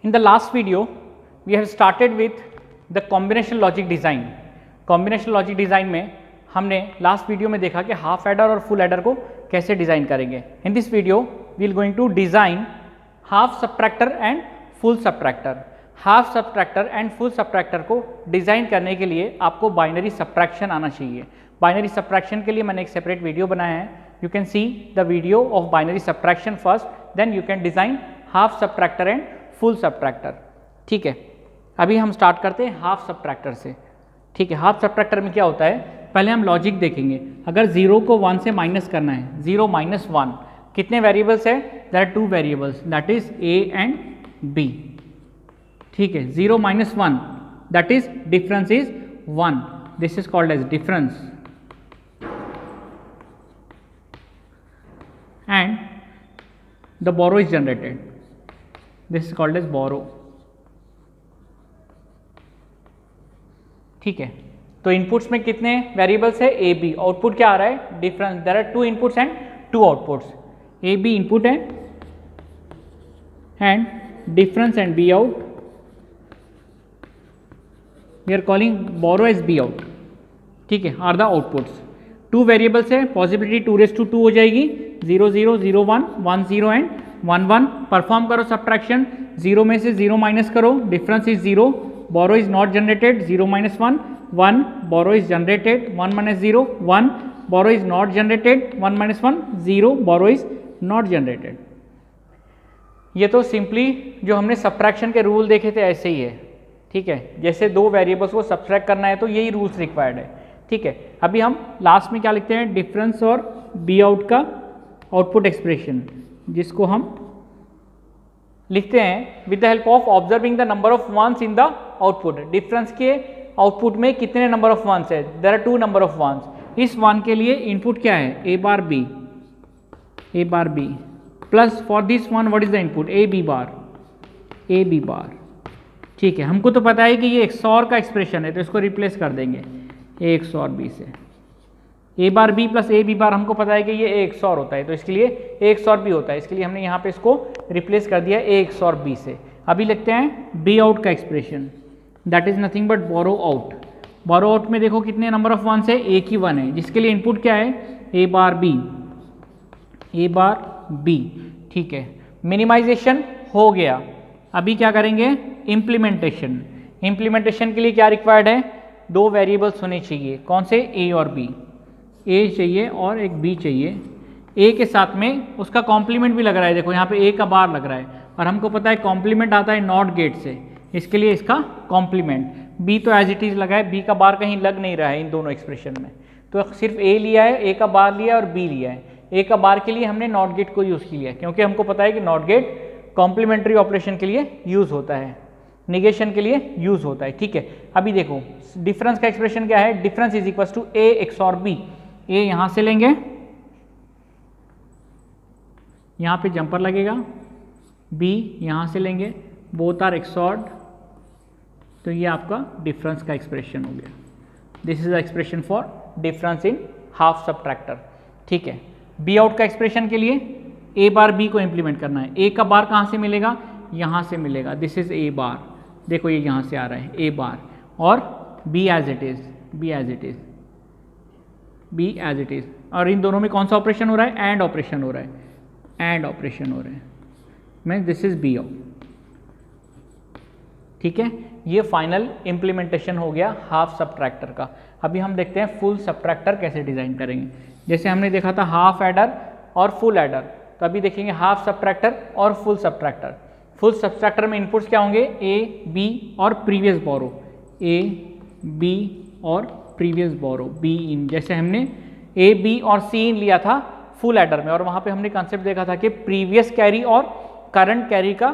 In the last video, we have started with the combination logic design. Combination logic design में हमने last video में देखा कि half adder और full adder को कैसे डिज़ाइन करेंगे. In this video we will going to design half subtractor and full subtractor. Half subtractor and full subtractor को डिज़ाइन करने के लिए आपको बाइनरी सबट्रैक्शन आना चाहिए. बाइनरी सबट्रैक्शन के लिए मैंने एक सेपरेट वीडियो बनाया है. You can see the video of binary subtraction first, then you can design half subtractor and full subtractor. ठीक है, अभी हम स्टार्ट करते हैं हाफ सबट्रैक्टर से. ठीक है, हाफ सबट्रैक्टर में क्या होता है, पहले हम लॉजिक देखेंगे. अगर 0 को 1 से माइनस करना है, 0 माइनस 1, कितने वेरिएबल्स है? There are 2 variables, that is A and B. ठीक है, 0 minus 1, that is difference is 1. This is called as difference. And the borrow is generated. This is called as borrow. ठीक है, तो inputs में कितने variables है? A B. Output क्या आ रहा है? Difference. There are 2 inputs and 2 outputs. A B input है and difference and B out. We are calling borrow as B out. ठीक है, आर द आउटपुट्स. 2 वेरिएबल्स है, पॉसिबिलिटी 2 हो जाएगी. 0 0 0 1 1 0 एंड 1 1. परफॉर्म करो सबट्रैक्शन. 0 में से 0 माइनस करो, difference is 0. Borrow is not generated. 0 minus 1 1. Borrow is generated. 1 minus 0 1. Borrow is not generated. 1 minus 1 0. Borrow is not generated. ये तो सिंपली जो हमने सबट्रैक्शन के रूल देखे थे ऐसे ही है. ठीक है, जैसे 2 वेरिएबल्स को सबट्रैक्ट करना है तो यही रूल्स रिक्वायर्ड है. ठीक है, अभी हम लास्ट में क्या लिखते हैं? डिफरेंस और बी आउट का आउटपुट एक्सप्रेशन, जिसको हम लिखते हैं with the help of observing the number of ones in the output. Difference के आउटपुट में कितने नंबर ऑफ वंस है? There are 2 number of ones. इस 1 के लिए इनपुट क्या है? A bar B. A bar B plus for this one what is the input? A B bar. A B bar. ठीक है, हमको तो पता है कि ये XOR का एक्सप्रेशन है, तो इसको रिप्लेस कर देंगे ए XOR बी से. A bar B plus A B bar हमको पता है कि ये ए XOR होता है, तो इसके लिए ए XOR बी होता है. इसके लिए हमने यहाँ पे इसको रिप्लेस कर दिया ए XOR बी से. अभी लिखते हैं बी आउट का expression, that is nothing but borrow out. Borrow out में देखो कितने नंबर ऑफ वंस है? एक ही 1 है, जिसके लिए इनपुट क्या है? A bar B. A bar B. ठीक है, मिनिमाइजेशन हो गया. अभी क्या करेंगे? इम्प्लीमेंटेशन. इम्प्लीमेंटेशन के लिए क्या रिक्वायर्ड है? 2 वेरिएबल्स होने चाहिए. कौन से? ए और बी. ए चाहिए और एक बी चाहिए. ए के साथ में उसका कॉम्प्लीमेंट भी लग रहा है. देखो यहाँ पे ए का बार लग रहा है, और हमको पता है कॉम्प्लीमेंट आता है नॉट गेट से, इसके लिए इसका कॉम्प्लीमेंट. बी तो एज इट इज लगा है, बी का बार कहीं लग नहीं रहा है इन दोनों एक्सप्रेशन में, तो सिर्फ ए लिया है, ए का बार लिया है और बी लिया है. ए का बार के लिए हमने नॉट गेट को यूज़ किया है, क्योंकि हमको पता है कि नॉट गेट कॉम्प्लीमेंट्री ऑपरेशन के लिए यूज़ होता है, निगेशन के लिए यूज़ होता है. ठीक है, अभी देखो डिफरेंस का एक्सप्रेशन क्या है? Difference is equal to A XOR B. A यहाँ से लेंगे, यहाँ पे जंपर लगेगा. बी यहाँ से लेंगे, बोथ आर XORड, तो ये आपका डिफरेंस का एक्सप्रेशन हो गया. This is the expression for difference in half subtractor. ठीक है, बी आउट का एक्सप्रेशन के लिए ए बार बी को इम्प्लीमेंट करना है. ए का बार कहाँ से मिलेगा? यहाँ से मिलेगा. दिस इज ए बार. देखो ये यहाँ से आ रहा है ए बार, और B as it is. B as it is. B as it is. और इन दोनों में कौन सा ऑपरेशन हो रहा है? एंड ऑपरेशन हो रहा है. एंड ऑपरेशन हो रहा है. Means this is B out. ठीक है, ये फाइनल इम्प्लीमेंटेशन हो गया हाफ सबट्रैक्टर का. अभी हम देखते हैं फुल सबट्रैक्टर कैसे डिज़ाइन करेंगे. जैसे हमने देखा था हाफ एडर और फुल एडर, तो अभी देखेंगे हाफ सबट्रैक्टर और फुल सबट्रैक्टर. फुल सबट्रैक्टर में इनपुट्स क्या होंगे? ए बी और प्रीवियस बोरो. ए बी और प्रीवियस बोरो, बी इन. जैसे हमने ए बी और सी इन लिया था फुल एडर में, और वहाँ पे हमने कंसेप्ट देखा था कि प्रीवियस कैरी और करंट कैरी का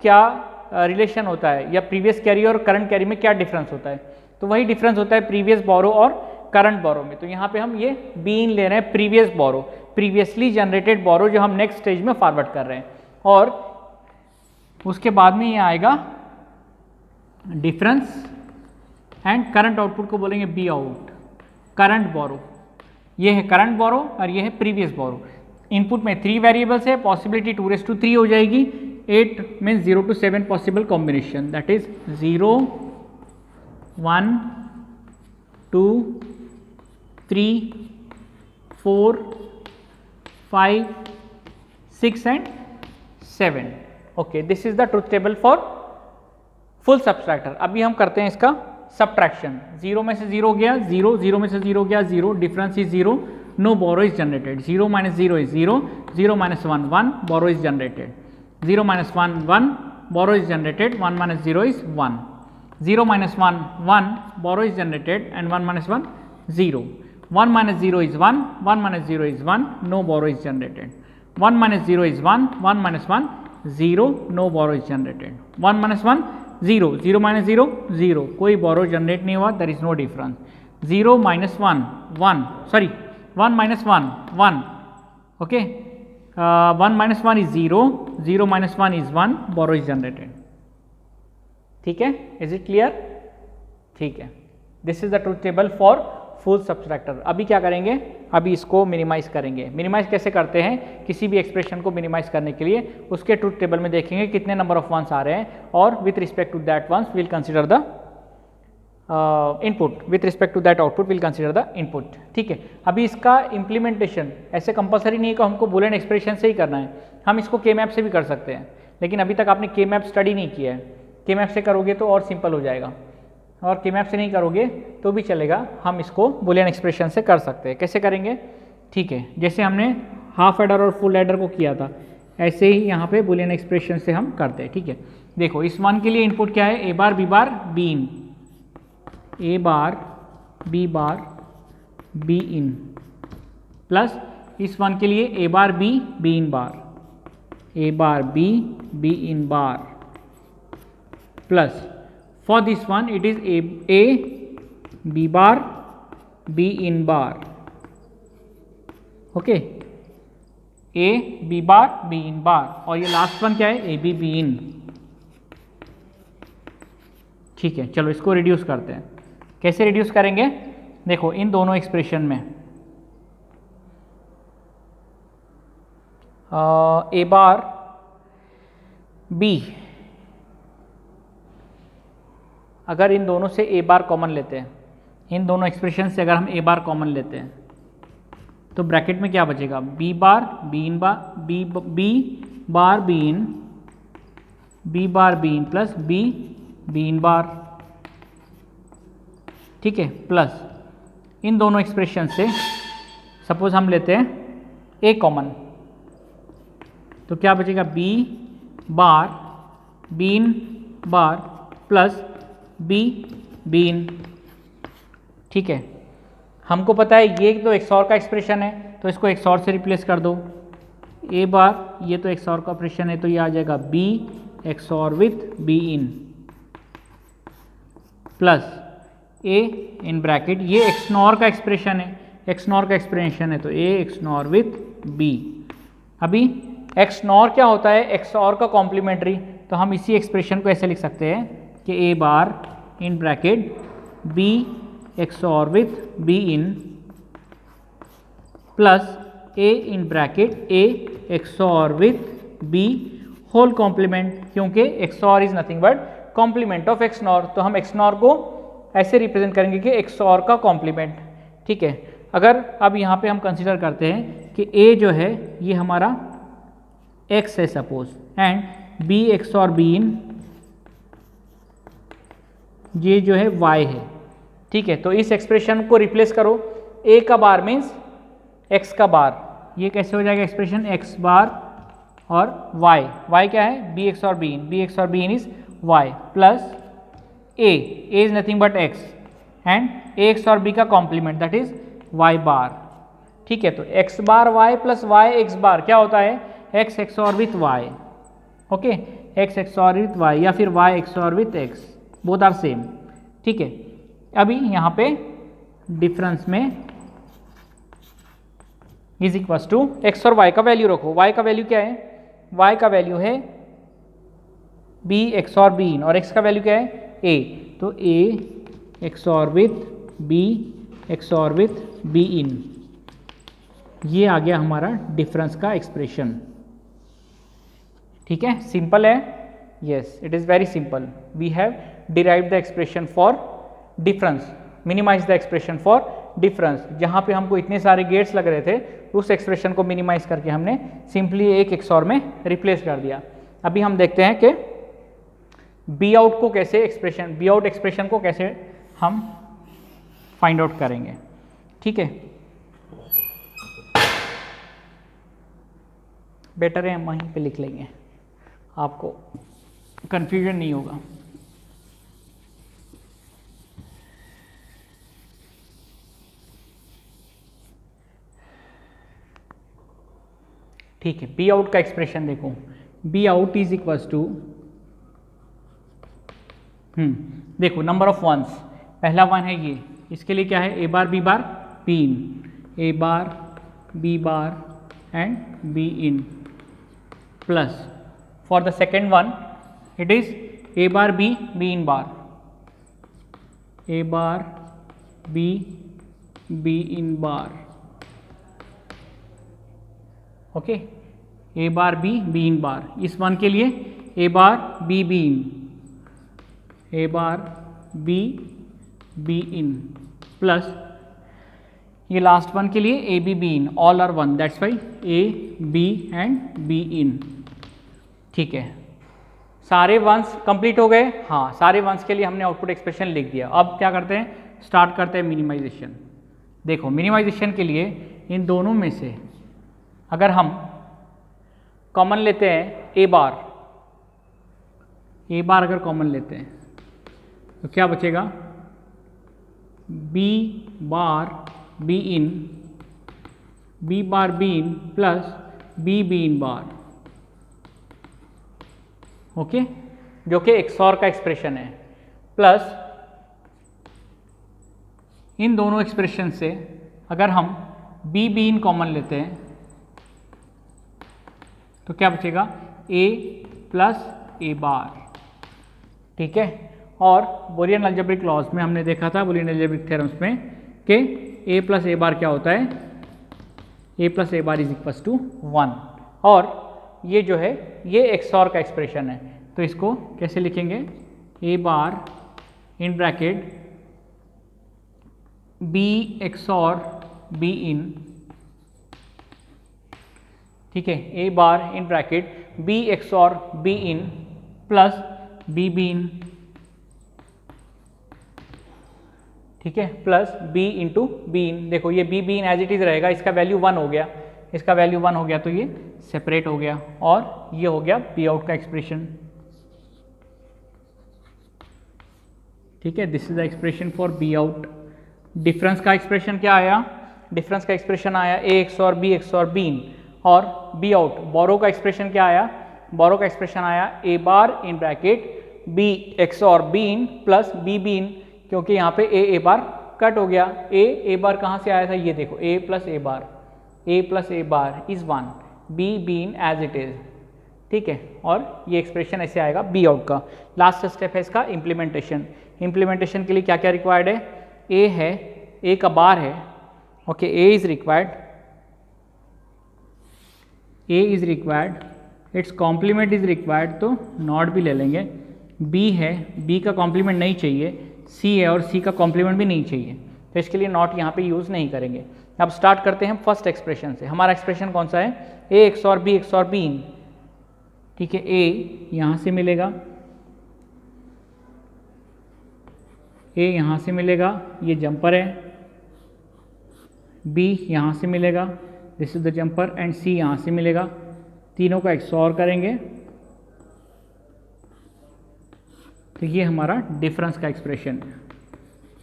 क्या रिलेशन होता है, या प्रीवियस कैरी और करंट कैरी में क्या डिफरेंस होता है. तो वही डिफरेंस होता है प्रीवियस बोरो और करंट बोरो में. तो यहाँ पे हम ये बी इन ले रहे हैं, प्रीवियस बोरो, प्रीवियसली जनरेटेड बोरो, जो हम नेक्स्ट स्टेज में फॉरवर्ड कर रहे हैं. और उसके बाद में ये आएगा डिफरेंस, एंड करंट आउटपुट को बोलेंगे बी आउट, करंट बोरो. ये है करंट बोरो और ये है प्रीवियस बोरो. इनपुट में 3 वेरिएबल्स है, पॉसिबिलिटी 2 to 3 हो जाएगी. 8 means 0 to 7 possible combination, that is 0, 1, 2, 3, 4, 5, 6 and 7. Okay, this is the truth table for full subtractor. अभी हम करते हैं इसका subtraction. 0 में से 0 गया 0, 0 में से 0 गया 0, difference is 0, no borrow is generated. 0 minus 0 is 0, 0 minus 1 1, borrow is generated. 0 minus 1 1, borrow is generated. 1 minus 0 is 1. 0 minus 1 1, borrow is generated, and 1 minus 1 0. 1 minus 0 is 1, 1 minus 0 is 1, no borrow is generated. 1 minus 0 is 1, 1 minus 1 0, no borrow is generated. 1 minus 1 0, 0 minus 0 0, कोई borrow generate नहीं हुआ, there is no difference. 0 minus 1 1, sorry 1 minus 1 1, okay, 1 minus 1 is 0, 0 minus 1 is 1, borrow is generated. ठीक है, is it clear? ठीक है, this is the truth table for full subtractor. अभी क्या करेंगे, अभी इसको मिनिमाइज करेंगे. मिनिमाइज कैसे करते हैं, किसी भी एक्सप्रेशन को मिनिमाइज करने के लिए उसके ट्रूथ टेबल में देखेंगे कितने नंबर ऑफ वंस आ रहे हैं, और with respect to that once will consider the input, with respect to that output will consider the input. ठीक है, अभी इसका इम्प्लीमेंटेशन ऐसे कंपलसरी नहीं है कि हमको बुलियन एक्सप्रेशन से ही करना है, हम इसको के मैप से भी कर सकते हैं, लेकिन अभी तक आपने के मैप स्टडी नहीं किया है. के मैप से करोगे तो और सिंपल हो जाएगा, और के मैप से नहीं करोगे तो भी चलेगा. हम इसको बुलियन एक्सप्रेशन से कर सकते हैं. कैसे करेंगे, ठीक है, जैसे हमने हाफ एडर और फुल एडर को किया था ऐसे ही यहाँ पे बुलियन एक्सप्रेशन से हम करते हैं. ठीक है, देखो इस वन के लिए इनपुट क्या है, A bar B bar B in, A bar B in, plus इस वन के लिए A bar B in bar, A bar B in bar, plus for this one it is a b bar b in bar. okay, a b bar b in bar, और ये last one क्या है, a b b in. ठीक है, चलो इसको reduce करते हैं. कैसे रिड्यूस करेंगे, देखो इन दोनों एक्सप्रेशन में a बार b, अगर इन दोनों से ए बार कॉमन लेते हैं, इन दोनों एक्सप्रेशन से अगर हम ए बार कॉमन लेते हैं तो ब्रैकेट में क्या बचेगा, B bar B in bar, B bar B in plus B in bar. ठीक है, प्लस इन दोनों एक्सप्रेशन से सपोज हम लेते हैं ए कॉमन, तो क्या बचेगा, B bar B in bar plus B in. ठीक है, हमको पता है ये तो एक्सऑर का एक्सप्रेशन है, तो इसको एक्सऑर से रिप्लेस कर दो. ए बार ये तो एक्सऑर का ऑपरेशन है, तो ये आ जाएगा B XOR with B in plus A in bracket, ये एक्सनॉर का एक्सप्रेशन है, एक्सनॉर का एक्सप्रेशन है, तो ए एक्सनॉर विथ बी. अभी एक्सनॉर क्या होता है, एक्सऑर का कॉम्प्लीमेंट्री, तो हम इसी एक्सप्रेशन को ऐसे लिख सकते हैं कि A bar in bracket B XOR with B in plus A in bracket A XOR with B whole complement, क्योंकि XOR is nothing but complement of XNOR, तो हम एक्सनॉर को ऐसे रिप्रेजेंट करेंगे कि एक्सऑर का कॉम्प्लीमेंट. ठीक है, अगर अब यहाँ पे हम कंसीडर करते हैं कि ए जो है ये हमारा एक्स है suppose, and B XOR B in ये जो है y है. ठीक है, तो इस एक्सप्रेशन को रिप्लेस करो, a का बार मीन्स x का बार, ये कैसे हो जाएगा एक्सप्रेशन, x बार और y क्या है, b x और b in is y plus a is nothing but x and a x और b का complement that is y bar. ठीक है, तो x bar y plus y x bar क्या होता है, x XOR with y. Okay, x XOR with y या फिर y XOR with x, both are same. ठीक है, अभी यहाँ पे डिफरेंस में इज इक्वल्स टू x और y का वैल्यू रखो. y का वैल्यू क्या है, y का वैल्यू है b XOR b इन, और x का वैल्यू क्या है a, तो a XOR with b XOR with b इन, ये आ गया हमारा डिफरेंस का एक्सप्रेशन. ठीक है, सिंपल है, yes it is very simple. We have derived the expression for difference, minimize the expression for difference. जहाँ पे हमको इतने सारे गेट्स लग रहे थे उस एक्सप्रेशन को मिनिमाइज करके हमने सिंपली एक XOR में रिप्लेस कर दिया. अभी हम देखते हैं कि बी आउट को कैसे एक्सप्रेशन, बी आउट एक्सप्रेशन को कैसे हम फाइंड आउट करेंगे. ठीक है, बेटर है हम वहीं पे लिख लेंगे, आपको कंफ्यूजन नहीं होगा. ठीक है, बी आउट का एक्सप्रेशन देखो, B out is equals to, देखो नंबर ऑफ वंस, पहला वन है ये, इसके लिए क्या है A bar B bar B in, A bar B bar and B in, plus for the second one it is A bar B B in bar, A bar B in bar. Okay, A bar B in bar. इस one के लिए A bar B in, A bar B in, plus ये last one के लिए A B in, all are one, that's why A B and B in. ठीक है, सारे once complete हो गए. हाँ, सारे वंस के लिए हमने आउटपुट एक्सप्रेशन लिख दिया. अब क्या करते हैं, स्टार्ट करते हैं मिनिमाइजेशन. देखो मिनिमाइजेशन के लिए इन दोनों में से अगर हम कॉमन लेते हैं ए बार अगर कॉमन लेते हैं तो क्या बचेगा, B bar B in plus B in bar. Okay, जो कि XOR का एक्सप्रेशन है. प्लस इन दोनों एक्सप्रेशन से अगर हम बी इन कॉमन लेते हैं तो क्या बचेगा, ए प्लस ए बार. ठीक है, और बुलियन अलजेब्रिक लॉज में हमने देखा था, बुलियन अलजेब्रिक थ्योरम्स में, कि ए प्लस ए बार क्या होता है, A plus A bar is equals to 1. और ये जो है ये XOR का एक्सप्रेशन है, तो इसको कैसे लिखेंगे, A bar in bracket B XOR B in. ठीक है, A bar in bracket B XOR B in plus B in. ठीक है, plus B into B in. देखो ये B in as it is रहेगा, इसका वैल्यू 1 हो गया, इसका वैल्यू 1 हो गया, तो ये सेपरेट हो गया और ये हो गया बी आउट का एक्सप्रेशन. ठीक है, this is the expression for be out. Difference का एक्सप्रेशन क्या आया, डिफरेंस का एक्सप्रेशन आया ए XOR बी इन. और बी आउट बोरो का एक्सप्रेशन क्या आया, बोरो का एक्सप्रेशन आया A bar in bracket B XOR B in plus B in, क्योंकि यहाँ पे ए बार कट हो गया. ए बार कहाँ से आया था, ये देखो A plus A bar is 1, B in as it is. ठीक है, और ये एक्सप्रेशन ऐसे आएगा बी आउट का. लास्ट स्टेप है इसका इम्प्लीमेंटेशन. इम्प्लीमेंटेशन के लिए क्या क्या रिक्वायर्ड है, ए है, ए का बार है. Okay, A is required, it's complement is required, तो नॉट भी ले लेंगे. बी है, बी का कॉम्प्लीमेंट नहीं चाहिए, सी है और सी का कॉम्प्लीमेंट भी नहीं चाहिए, तो इसके लिए नॉट यहाँ पे यूज़ नहीं करेंगे. अब स्टार्ट करते हैं हम फर्स्ट एक्सप्रेशन से. हमारा एक्सप्रेशन कौन सा है, ए XOR बी इन. ठीक है, ए यहाँ से मिलेगा, ए यहाँ से मिलेगा, ये जंपर है, बी यहाँ से मिलेगा, this is the jumper, and C यहाँ से मिलेगा. तीनों का XOR करेंगे तो ये हमारा डिफरेंस का expression.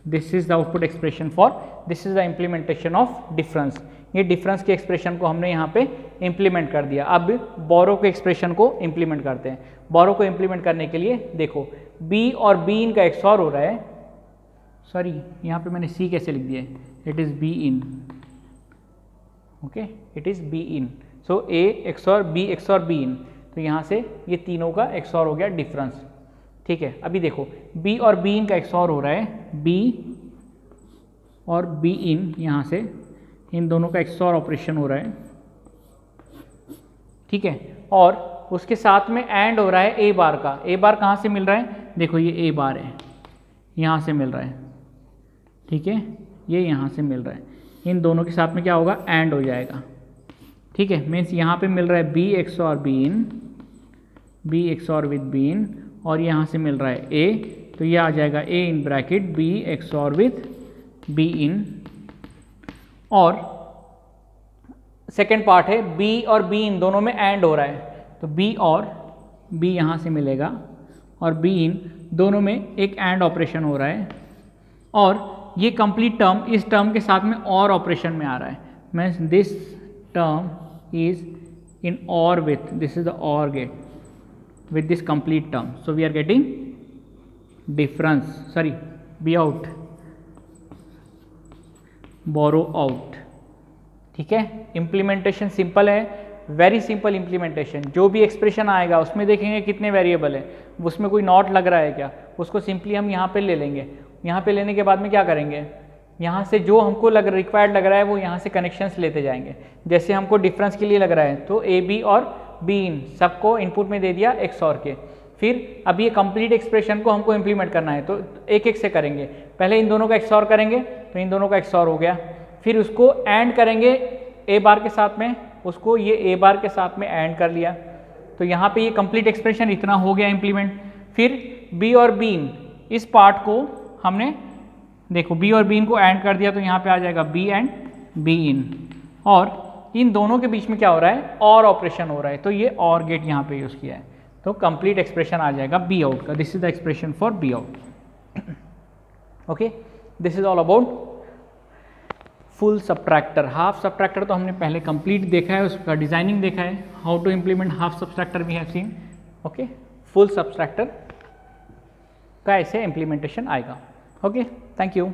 This is the output expression for, this is the implementation of difference. ये डिफरेंस के एक्सप्रेशन को हमने यहाँ पे इम्प्लीमेंट कर दिया. अब बोरो के एक्सप्रेशन को इम्प्लीमेंट करते हैं. बोरो को इम्प्लीमेंट करने के लिए देखो बी और बी इन का XOR हो रहा है, सॉरी यहाँ पे मैंने सी कैसे लिख दिया है, it is be in. Okay, it is be in. So A XOR B इन, तो यहाँ से ये तीनों का XOR हो गया डिफरेंस. ठीक है, अभी देखो बी और बी इन का XOR हो रहा है, बी और बी इन, यहाँ से इन दोनों का XOR ऑपरेशन हो रहा है. ठीक है, और उसके साथ में एंड हो रहा है ए बार का। ए बार कहाँ से मिल रहा है, देखो ये ए बार है, यहाँ से मिल रहा है, ठीक है, ये यहाँ से मिल रहा है, इन दोनों के साथ में क्या होगा, एंड हो जाएगा, ठीक है। मीन्स यहाँ पे मिल रहा है बी एक्स और बी इन, बी एक्स और विद बी इन, और यहाँ से मिल रहा है ए, तो ये आ जाएगा ए इन ब्रैकेट बी एक्स और विद बी इन। और सेकेंड पार्ट है बी और बी इन दोनों में एंड हो रहा है, तो बी और बी यहाँ से मिलेगा और बी इन दोनों में एक एंड ऑपरेशन हो रहा है, और ये कंप्लीट टर्म इस टर्म के साथ में और ऑपरेशन में आ रहा है। Means this term is in और विथ, दिस इज द और gate with this complete term, so we are getting difference, sorry, be out, borrow out, ठीक है। इम्प्लीमेंटेशन सिंपल है, वेरी सिंपल इम्प्लीमेंटेशन। जो भी एक्सप्रेशन आएगा उसमें देखेंगे कितने वेरिएबल है, उसमें कोई नॉट लग रहा है क्या, उसको सिंपली हम यहाँ पे ले लेंगे। यहाँ पे लेने के बाद में क्या करेंगे, यहाँ से जो हमको रिक्वायर्ड लग रहा है वो यहाँ से कनेक्शंस लेते जाएंगे। जैसे हमको डिफरेंस के लिए लग रहा है तो ए बी और बी इन सबको इनपुट में दे दिया एक्स और के। फिर अब ये कंप्लीट एक्सप्रेशन को हमको इम्प्लीमेंट करना है, तो एक एक से करेंगे। पहले इन दोनों का एक्स और करेंगे, तो इन दोनों का एक्स और हो गया। फिर उसको एंड करेंगे ए बार के साथ में, उसको ये ए बार के साथ में एंड कर लिया, तो यहाँ पे ये कंप्लीट एक्सप्रेशन इतना हो गया इम्प्लीमेंट। फिर बी और बी इन, इस पार्ट को हमने देखो बी और बी इन को एंड कर दिया, तो यहाँ पे आ जाएगा बी एंड बी इन, और इन दोनों के बीच में क्या हो रहा है, और ऑपरेशन हो रहा है, तो ये और गेट यहाँ पे यूज़ किया है, तो कंप्लीट एक्सप्रेशन आ जाएगा बी आउट का। This is the expression for be out. Okay, this is all about full subtractor. Half subtractor तो हमने पहले कंप्लीट देखा है, उसका डिजाइनिंग देखा है, how to implement half subtractor we have seen. Okay, full subtractor का ऐसे इम्प्लीमेंटेशन आएगा। Okay, thank you.